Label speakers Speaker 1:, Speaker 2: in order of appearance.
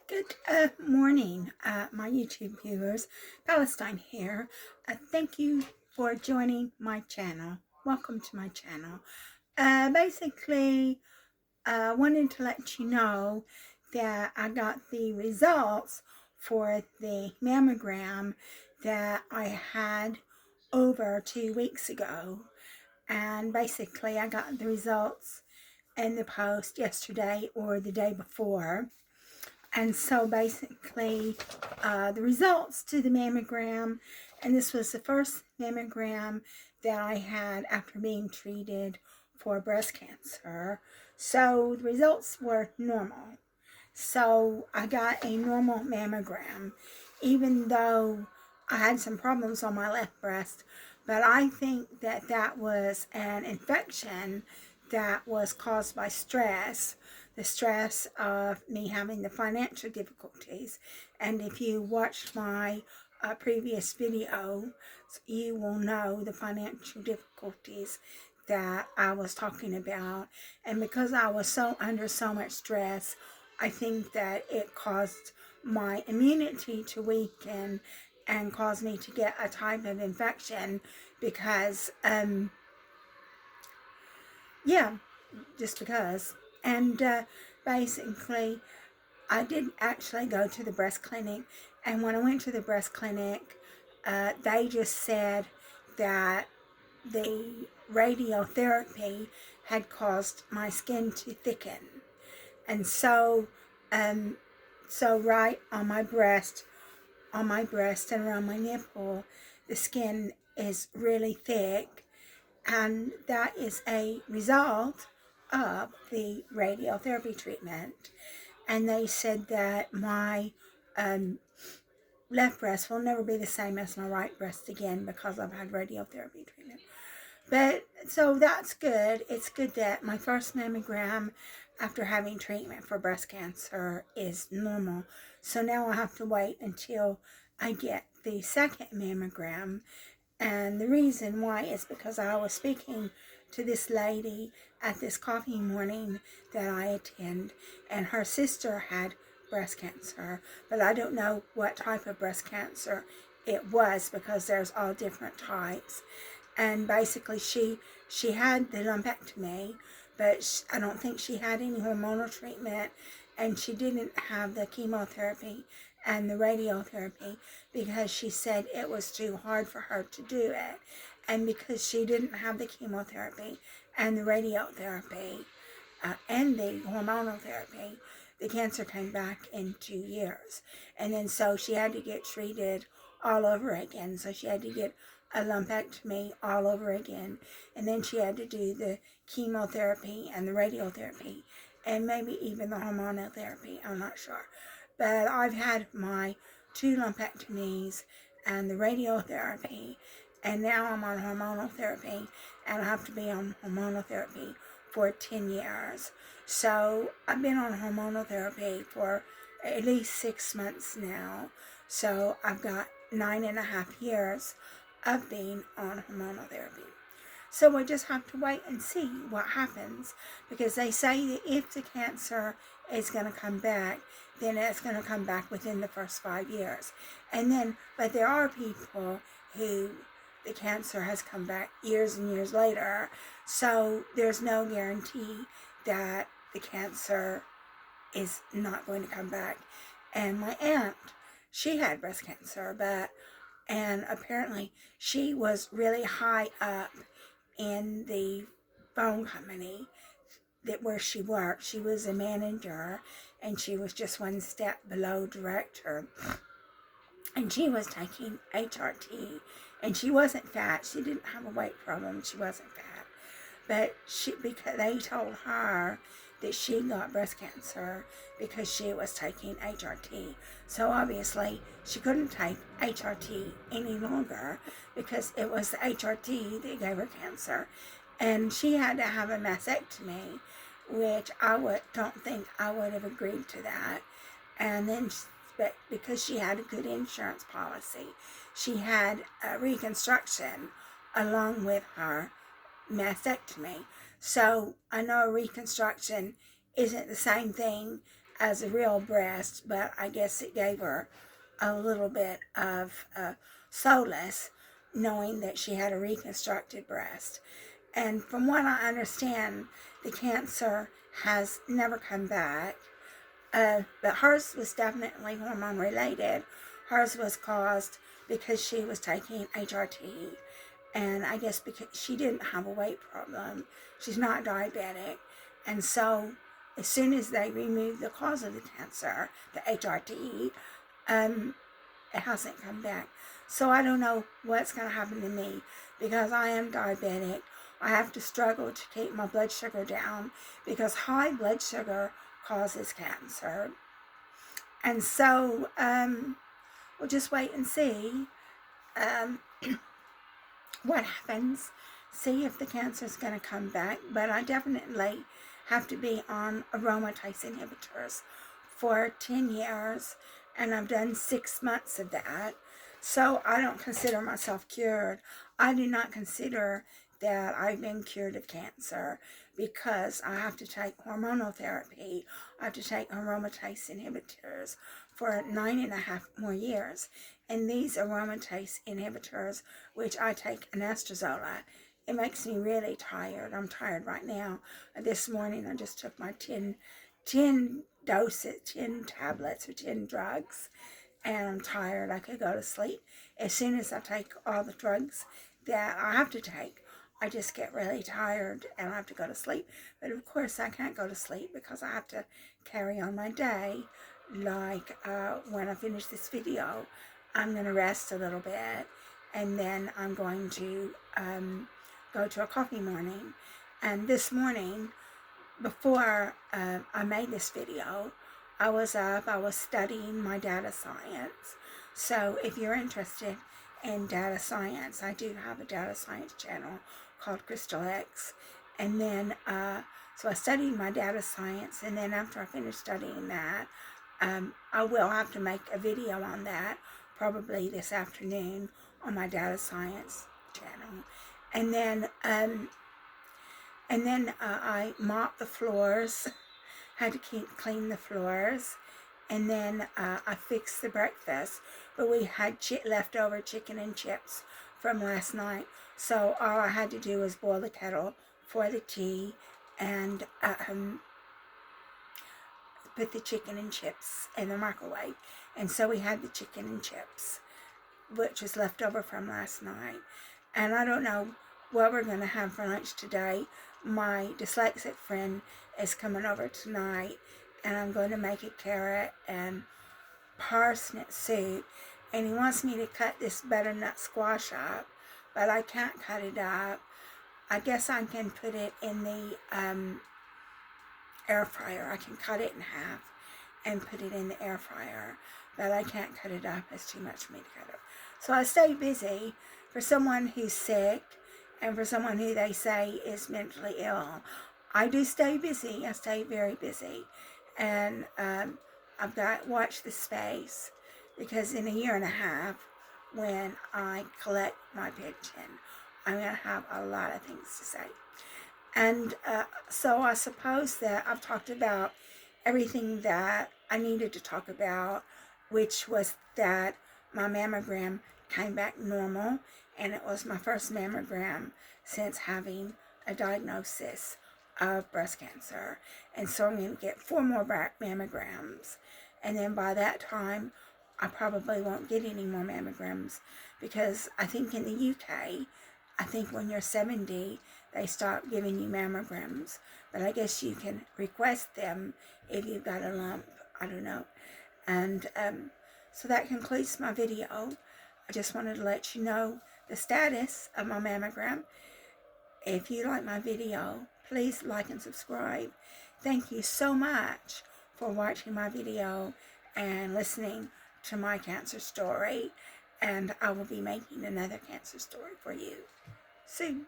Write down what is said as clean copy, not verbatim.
Speaker 1: Good morning, my YouTube viewers. Palestine here. Thank you for joining my channel. Welcome to my channel. Basically, wanted to let you know that I got the results for the mammogram that I had over 2 weeks ago. And basically, I got the results in the post yesterday or the day before. And so basically, the results to the mammogram, and this was the first mammogram that I had after being treated for breast cancer. So the results were normal. So I got a normal mammogram, even though I had some problems on my left breast. But I think that that was an infection that was caused by stress, the stress of me having the financial difficulties. And if you watched my previous video, you will know the financial difficulties that I was talking about. And because I was so under so much stress, I think that it caused my immunity to weaken and caused me to get a type of infection because, yeah, just because. And basically, I did actually go to the breast clinic. And when I went to the breast clinic, they just said that the radiotherapy had caused my skin to thicken. And so, um, right on my breast and around my nipple, the skin is really thick, and that is a result of the radiotherapy treatment. And they said that my left breast will never be the same as my right breast again because I've had radiotherapy treatment. But so that's good. It's good that my first mammogram after having treatment for breast cancer is normal. So now I have to wait until I get the second mammogram. And the reason why is because I was speaking to this lady at this coffee morning that I attend, and her sister had breast cancer, but I don't know what type of breast cancer it was because there's all different types. And basically she had the lumpectomy, but I don't think she had any hormonal treatment, and she didn't have the chemotherapy and the radiotherapy because she said it was too hard for her to do it. And because she didn't have the chemotherapy and the radiotherapy and the hormonal therapy, the cancer came back in 2 years. And then so she had to get treated all over again. So she had to get a lumpectomy all over again. And then she had to do the chemotherapy and the radiotherapy and maybe even the hormonal therapy. I'm not sure. But I've had my 2 lumpectomies and the radiotherapy, and now I'm on hormonal therapy, and I have to be on hormonal therapy for 10 years. So I've been on hormonal therapy for at least 6 months now. So I've got 9.5 years of being on hormonal therapy. So we just have to wait and see what happens, because they say that if the cancer is going to come back, then it's going to come back within the first 5 years. And then, but there are people who the cancer has come back years and years later, so there's no guarantee that the cancer is not going to come back. And my aunt, she had breast cancer, and apparently she was really high up in the phone company where she worked. She was a manager, and she was just one step below director. And she was taking HRT, and she wasn't fat. She didn't have a weight problem. She wasn't fat, but because they told her that she got breast cancer because she was taking HRT. So obviously she couldn't take HRT any longer because it was the HRT that gave her cancer. And she had to have a mastectomy, which don't think I would have agreed to that. And then, but because she had a good insurance policy, she had a reconstruction along with her mastectomy. So I know reconstruction isn't the same thing as a real breast, but I guess it gave her a little bit of solace knowing that she had a reconstructed breast. And from what I understand, the cancer has never come back. But hers was definitely hormone related. Hers was caused because she was taking HRT. And I guess because she didn't have a weight problem, she's not diabetic. And so as soon as they removed the cause of the cancer, the HRT, it hasn't come back. So I don't know what's going to happen to me because I am diabetic. I have to struggle to keep my blood sugar down because high blood sugar causes cancer. And so we'll just wait and see what happens. See if the cancer is going to come back. But I definitely have to be on aromatase inhibitors for 10 years. And I've done 6 months of that. So I don't consider myself cured. I do not consider that I've been cured of cancer because I have to take hormonal therapy. I have to take aromatase inhibitors for 9.5 more years. And these aromatase inhibitors, which I take anastrozole, it makes me really tired. I'm tired right now. This morning I just took my 10 doses, 10 tablets or 10 drugs, and I'm tired. I could go to sleep. As soon as I take all the drugs that I have to take, I just get really tired and I have to go to sleep. But of course I can't go to sleep because I have to carry on my day. Like when I finish this video, I'm going to rest a little bit and then I'm going to go to a coffee morning. And this morning, before I made this video, I was up, I was studying my data science. So if you're interested in data science, I do have a data science channel called Crystal X. And then, so I studied my data science, and then after I finished studying that, I will have to make a video on that, probably this afternoon on my data science channel. And then I mopped the floors, had to clean the floors, and then I fixed the breakfast. But we had leftover chicken and chips from last night, so all I had to do was boil the kettle for the tea and put the chicken and chips in the microwave. And so we had the chicken and chips, which was left over from last night. And I don't know what we're going to have for lunch today. My dyslexic friend is coming over tonight, and I'm going to make a carrot and parsnip soup. And he wants me to cut this butternut squash up, but I can't cut it up. I guess I can put it in the air fryer. I can cut it in half and put it in the air fryer, but I can't cut it up. It's too much for me to cut up. So I stay busy. For someone who's sick and for someone who they say is mentally ill, I do stay busy. I stay very busy. And I've got to watch the space because in 1.5 years, when I collect my pension, I'm going to have a lot of things to say. And so I suppose that I've talked about everything that I needed to talk about, which was that my mammogram came back normal, and it was my first mammogram since having a diagnosis of breast cancer. And so I'm going to get 4 more mammograms, and then by that time I probably won't get any more mammograms because I think in the UK, I think when you're 70 they stop giving you mammograms, but I guess you can request them if you've got a lump. I don't know. And so that concludes my video. I just wanted to let you know the status of my mammogram. If you like my video, please like and subscribe. Thank you so much for watching my video and listening to my cancer story. And I will be making another cancer story for you soon.